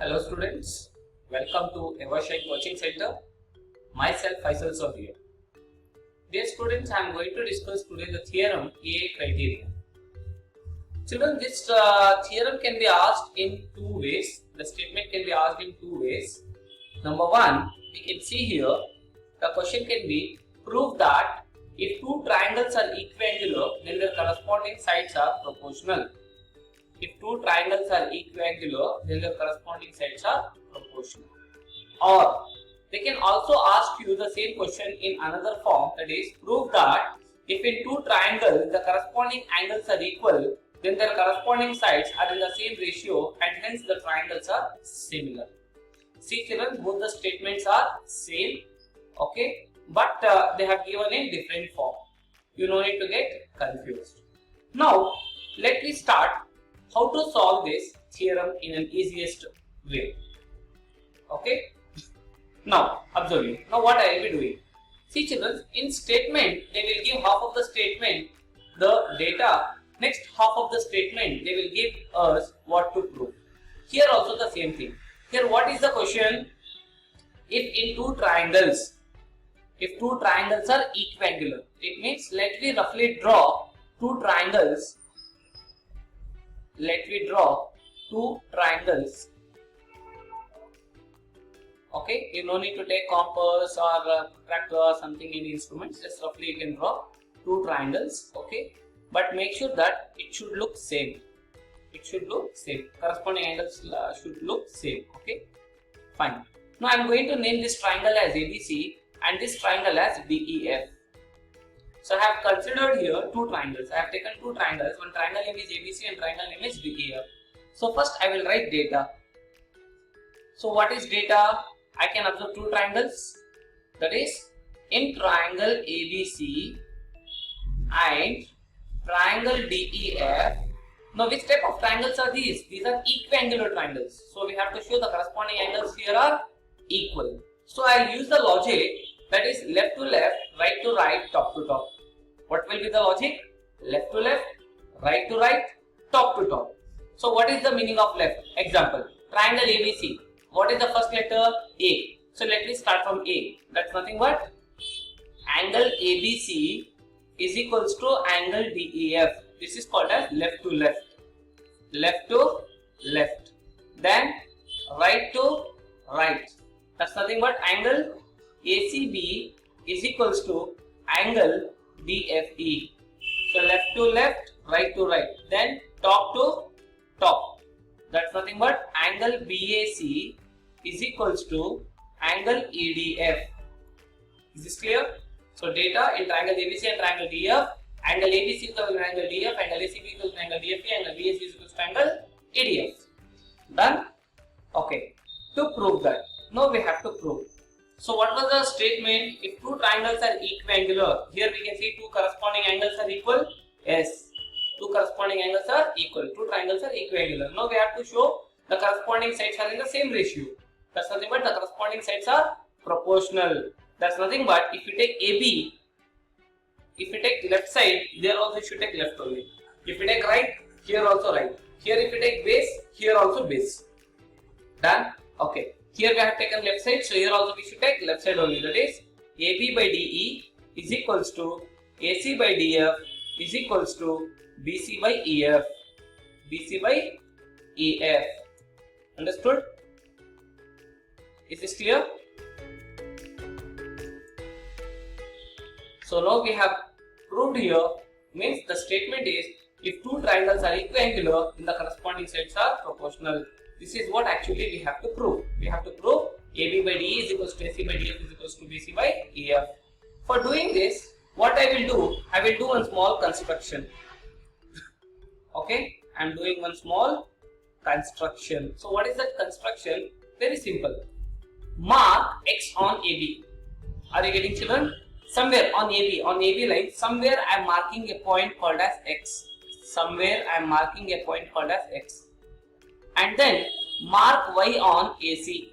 Hello students, welcome to Evershine Coaching Center. Myself Sir here. Dear students, I am going to discuss today the theorem A criterion. Children, this theorem can be asked in two ways. The statement can be asked in two ways. Number one, we can see here the question can be prove that if two triangles are equiangular, then their corresponding sides are proportional. If two triangles are equiangular, then their corresponding sides are proportional. Or they can also ask you the same question in another form, that is, prove that if in two triangles the corresponding angles are equal, then their corresponding sides are in the same ratio and hence the triangles are similar. See children, both the statements are same, okay, but they have given in different form. You no need to get confused. Now let me start how to solve this theorem in an easiest way. Okay. Now observe you. Now what I will be doing. See children, in statement they will give half of the statement the data. Next half of the statement they will give us what to prove. Here also the same thing. Here what is the question? If in two triangles, if two triangles are equiangular, it means let me roughly draw two triangles. Let me draw two triangles. Okay, you no need to take compass or protractor or something in instruments. Just roughly you can draw two triangles. Okay, but make sure that it should look same. It should look same. Corresponding angles should look same. Okay, fine. Now I am going to name this triangle as ABC and this triangle as DEF. So I have considered here two triangles. I have taken two triangles. One triangle name is ABC and triangle name is DEF. So first I will write data. So what is data? I can observe two triangles. That is, in triangle ABC and triangle DEF. Now which type of triangles are these? These are equiangular triangles. So we have to show the corresponding angles here are equal. So I will use the logic, that is left to left, right to right, top to top. What will be the logic? Left to left, right to right, top to top. So what is the meaning of left? Example, triangle ABC. What is the first letter? A. So let me start from A. That's nothing but angle ABC is equals to angle DEF. This is called as left to left. Left to left. Then right to right. That's nothing but angle ACB is equals to angle DFE. So left to left, right to right. Then top to top. That's nothing but angle BAC is equals to angle EDF. Is this clear? So data in triangle ABC and triangle DF. Angle ABC is equal to angle DF, angle ACB is equal to angle DFE, angle BAC is equal to angle EDF. Done? Okay. To prove that, now we have to prove. So what was the statement? If two triangles are equiangular, here we can see two corresponding angles are equal. Yes, two corresponding angles are equal. Two triangles are equiangular. Now we have to show the corresponding sides are in the same ratio. That's nothing but the corresponding sides are proportional. That's nothing but if you take AB, if you take left side, there also you should take left only. If you take right, here also right. Here if you take base, here also base. Done? Okay. Here we have taken left side, so here also we should take left side only. That is, AB by DE is equals to AC by DF is equals to BC by EF. BC by EF. Understood? Is this clear? So now we have proved here, means the statement is if two triangles are equiangular, then the corresponding sides are proportional. This is what actually we have to prove. We have to prove AB by DE is equals to AC by DF is equals to BC by EF. For doing this, what I will do? I will do one small construction. Okay, I am doing one small construction. So what is that construction? Very simple. Mark X on AB. Are you getting children? Somewhere on AB line, somewhere I am marking a point called as X. Somewhere I am marking a point called as X. And then mark Y on AC.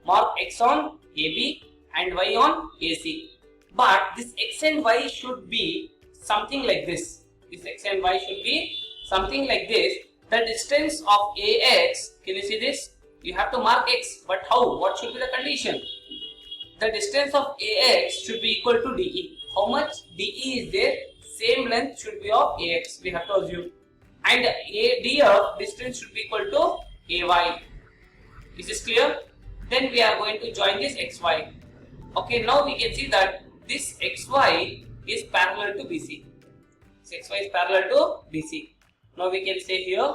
Mark X on AB and Y on AC. But this X and Y should be something like this. This X and Y should be something like this. The distance of AX, can you see this? You have to mark x, but how? What should be the condition? The distance of AX should be equal to DE. How much DE is there? Same length should be of AX, we have to assume. And DF distance should be equal to AY. Is this clear? Then we are going to join this XY. Okay, now we can see that this XY is parallel to BC. This XY is parallel to BC. Now we can say here,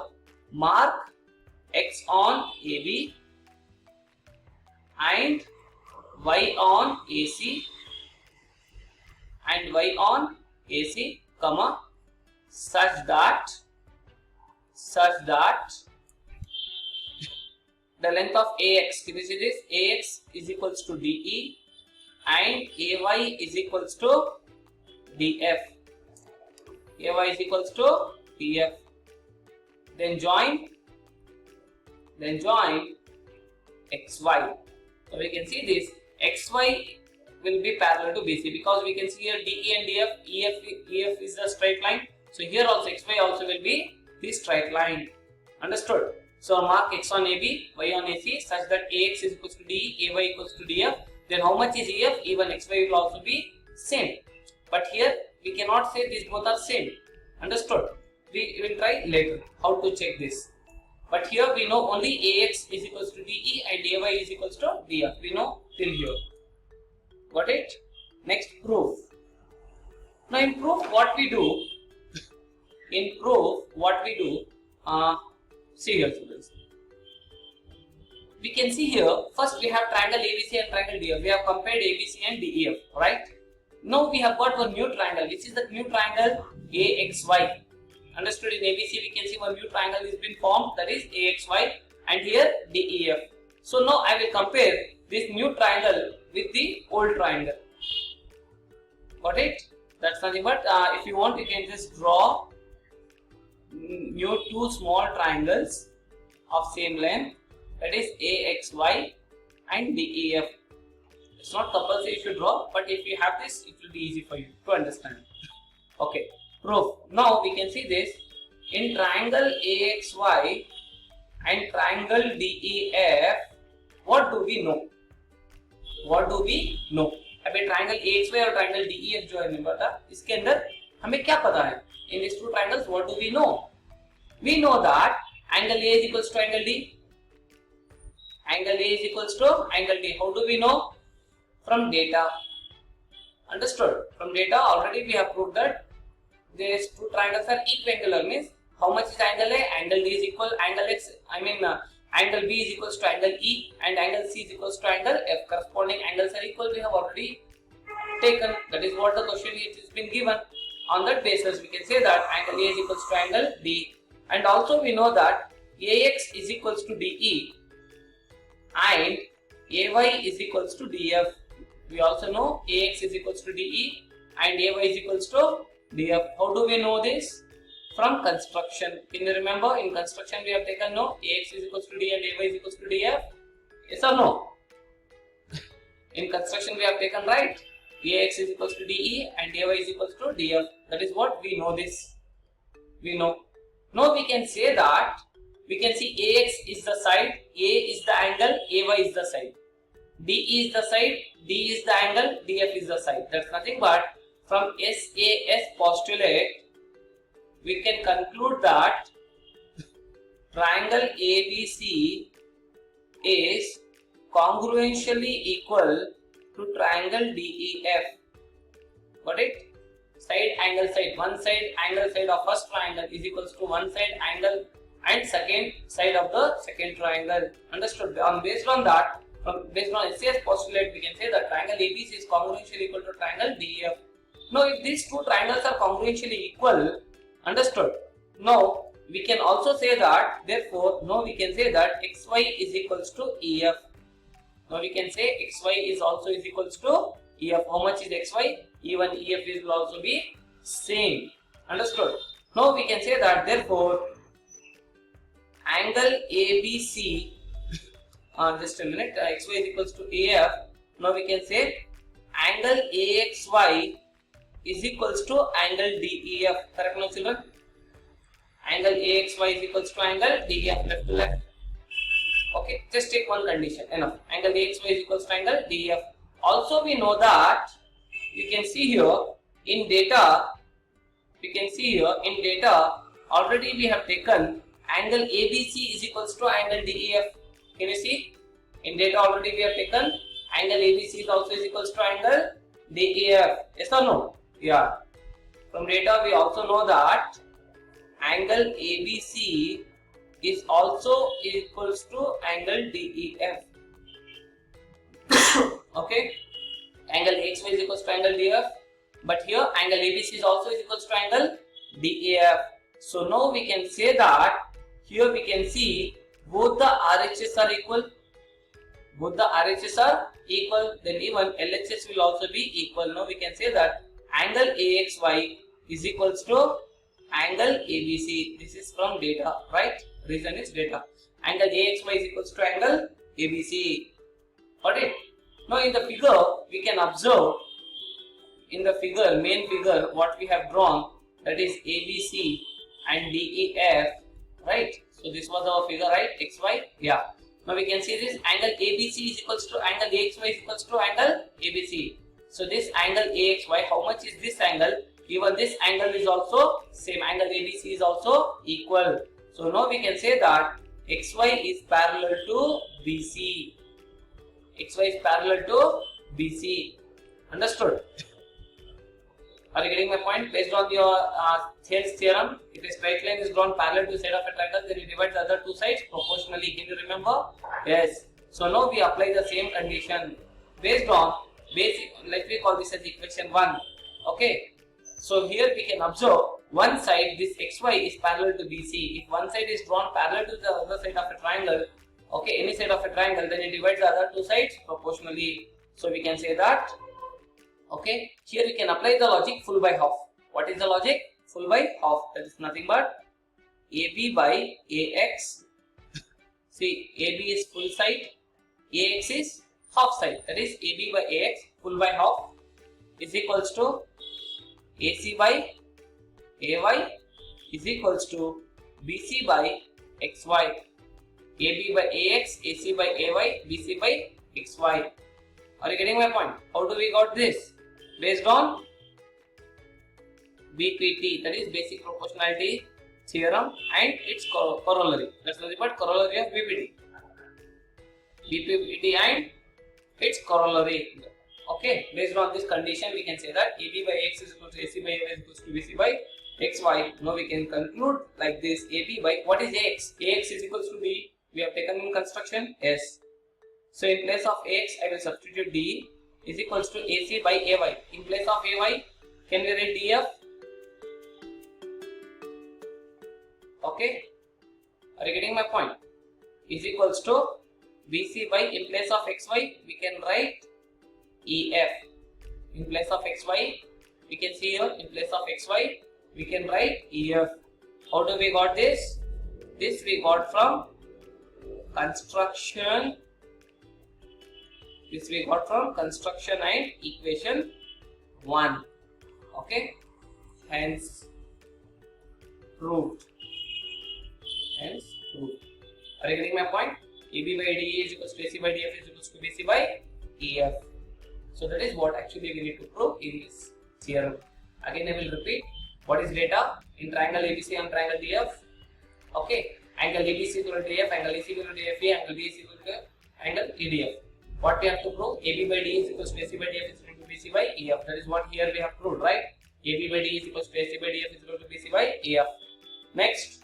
mark X on AB and Y on AC and Y on AC, comma, such that the length of AX, can you see this? AX is equals to DE and AY is equals to DF. AY is equals to DF. Then join XY. So we can see this XY will be parallel to BC because we can see here DE and DF, EF is the straight line. So here also XY also will be the straight line. Understood? So mark X on AB, Y on AC such that AX is equals to DE, AY equals to DF. Then how much is EF? Even XY will also be same. But here we cannot say these both are same. Understood? We will try later how to check this. But here we know only AX is equals to DE and AY is equals to DF. We know till here. Got it? Next, proof. Now in proof what we do? See here students. We can see here, first we have triangle ABC and triangle DF. We have compared ABC and DEF, right? Now we have got one new triangle, which is the new triangle AXY. Understood? In ABC we can see one new triangle is been formed, that is AXY, and here DEF. So now I will compare this new triangle with the old triangle. Got it? That's nothing but if you want you can just draw new two small triangles of same length, that is AXY and DEF. It's not compulsory you should draw, but if you have this it will be easy for you to understand. Okay, proof. Now we can see this in triangle AXY and triangle DEF. What do we know? अबे triangle AXY और triangle DEF जो है मैं बता, इसके अंदर हमें क्या पता है? In these two triangles, what do we know? We know that angle A is equals to angle D. Angle A is equals to angle D. How do we know? From data. Understood? From data already we have proved that these two triangles are equiangular. Means how much is angle A? Angle D is equal angle X. Angle B is equals to angle E and angle C is equals to angle F. Corresponding angles are equal. We have already taken. That is what the question has been given. On that basis, we can say that angle A is equals to angle D, and also we know that AX is equals to DE and AY is equals to DF. We also know AX is equals to DE and AY is equals to DF. How do we know this? From construction. Can you remember in construction we have taken no AX is equals to D and AY is equals to DF? Yes or no? In construction we have taken right. AX is equals to DE and AY is equals to DF. That is what we know this. We know. Now we can say that we can see AX is the side, A is the angle, AY is the side. DE is the side, D is the angle, DF is the side. That's nothing but from SAS postulate we can conclude that triangle ABC is congruentially equal to triangle DEF. Got it? Side angle side. One side angle side of first triangle is equals to one side angle and second side of the second triangle. Understood? Based on that, based on SAS postulate, we can say that triangle ABC is congruentially equal to triangle DEF. Now, if these two triangles are congruentially equal, understood? Now, we can also say that, therefore, now we can say that XY is equals to EF. Now we can say XY is also is equals to EF. How much is XY? Even EF will also be same. Understood? Now we can say that therefore angle ABC just a minute, XY is equals to AF. Now we can say angle AXY is equals to angle DEF. Correct now children? Angle AXY is equals to angle DEF, left to left. Okay, just take one condition, enough. Angle AXY is equals to angle DEF. Also we know that, you can see here in data, already we have taken angle ABC is equals to angle DEF. Can you see? In data already we have taken angle ABC is also is equals to angle DEF. Yes or no? Yeah. From data we also know that angle ABC is also equals to angle DEF. Okay. Angle AXY is equals to angle DEF. But here angle ABC is also is equals to angle DEF. So now we can say that here we can see both the RHS are equal. Both the RHS are equal. Then even LHS will also be equal. Now we can say that angle AXY is equals to angle ABC. This is from data, right? Reason is data. Angle AXY is equals to angle ABC. Got it? Now in the figure we can observe, in the figure, main figure, what we have drawn, that is ABC and DEF, right? So this was our figure, right? XY, yeah. Now we can see this angle ABC is equals to angle AXY is equals to angle ABC. So this angle AXY, how much is this angle? Even this angle is also same. Angle ABC is also equal. So now we can say that XY is parallel to BC. XY is parallel to BC. Understood? Are you getting my point? Based on your Thales theorem, if a straight line is drawn parallel to side of a triangle, then you divide the other two sides proportionally. Can you remember? Yes. So now we apply the same condition based on basic. Let me call this as equation 1. Okay. So here we can observe one side, this XY is parallel to BC. If one side is drawn parallel to the other side of a triangle, okay, any side of a triangle, then you divide the other two sides proportionally. So we can say that. Okay, here we can apply the logic full by half. What is the logic? Full by half. That is nothing but AB by AX. See, AB is full side, AX is half side. That is AB by AX full by half is equals to AC by AY is equals to BC by XY. AB by AX, AC by AY, BC by XY. Are you getting my point? How do we got this? Based on BPT, that is basic proportionality theorem and its corollary. That's nothing but corollary of BPT. BPT and its corollary. Okay, based on this condition, we can say that AB by X is equal to AC by AY is equal to BC by XY. Now we can conclude like this: AB by what is X? AX is equal to D. We have taken in construction S. So in place of X, I will substitute D is equals to AC by AY. In place of AY, can we write DF? Okay. Are you getting my point? Is equals to BC by, in place of XY, we can write EF. In place of XY, we can see here, in place of XY, we can write EF. How do we got this? This we got from construction. This we got from construction and equation 1. Okay. Hence proved. Hence proved. Are you getting my point? AB by DE is equals to AC by DF is equals to BC by EF. So that is what actually we need to prove in this theorem. Again I will repeat. What is data? In triangle ABC and triangle DF. Okay. Angle ABC equal to DF, angle AC equal to DFE, angle BC equal to angle EDF. What we have to prove? AB by D is equals to AC by DF is equal to BC by EF. That is what here we have proved, right? AB by D is equals to AC by DF is equal to BC by EF. Next,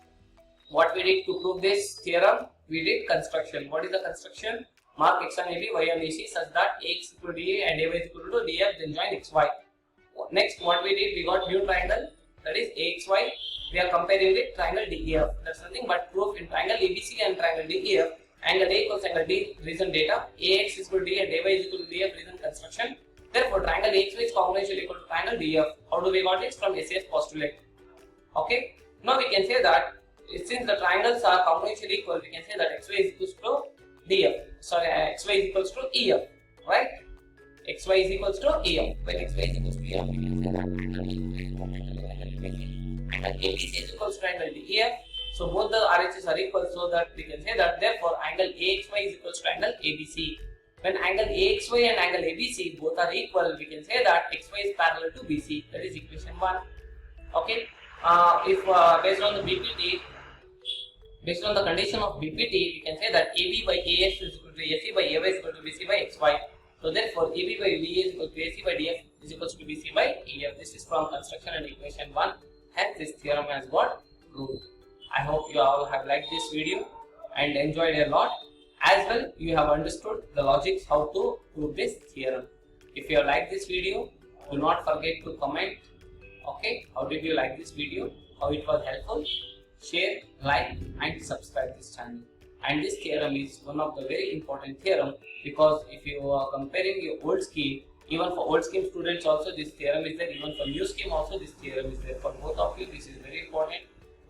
what we did to prove this theorem? We did construction. What is the construction? Mark X on AB, Y on AC such that AX equal to DA and AY is equal to DF, then join XY. Next, what we did? We got new triangle, that is AXY. We are comparing with triangle DEF. That's nothing but proof in triangle ABC and triangle DEF. Angle A equals angle D, reason data. AX is equal to D and AY is equal to DF, reason construction. Therefore, triangle AXY is combinationally equal to triangle DF. How do we got it? From SAS postulate. Okay. Now we can say that since the triangles are combinationally equal, we can say that XY is equals to DF. Sorry, XY is equals to EF. Right? XY is equals to EF. When XY is equals to EF, we can say that angle ABC is equals to triangle DEF. So So both the RHS are equal, so that we can say that therefore angle AXY is equals to angle ABC. When angle AXY and angle ABC both are equal, we can say that XY is parallel to BC. That is equation 1. Okay. If based on the BPT, based on the condition of BPT, we can say that AB by AS is equal to AC by AY is equal to BC by XY. So therefore, AB by VA is equal to AC by DF is equal to BC by EF. This is from construction and equation 1. Hence, this theorem has got proved. I hope you all have liked this video and enjoyed a lot. As well, you have understood the logics how to prove this theorem. If you have liked this video, do not forget to comment. Okay, how did you like this video? How it was helpful? Share, like, and subscribe this channel. And this theorem is one of the very important theorem, because if you are comparing your old scheme, even for old scheme students also this theorem is there, even for new scheme also this theorem is there. For both of you, this is very important.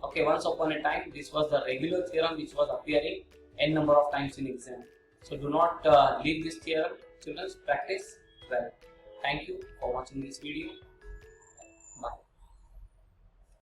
Okay, once upon a time this was the regular theorem which was appearing n number of times in exam. So do not leave this theorem. Children, practice well. Thank you for watching this video.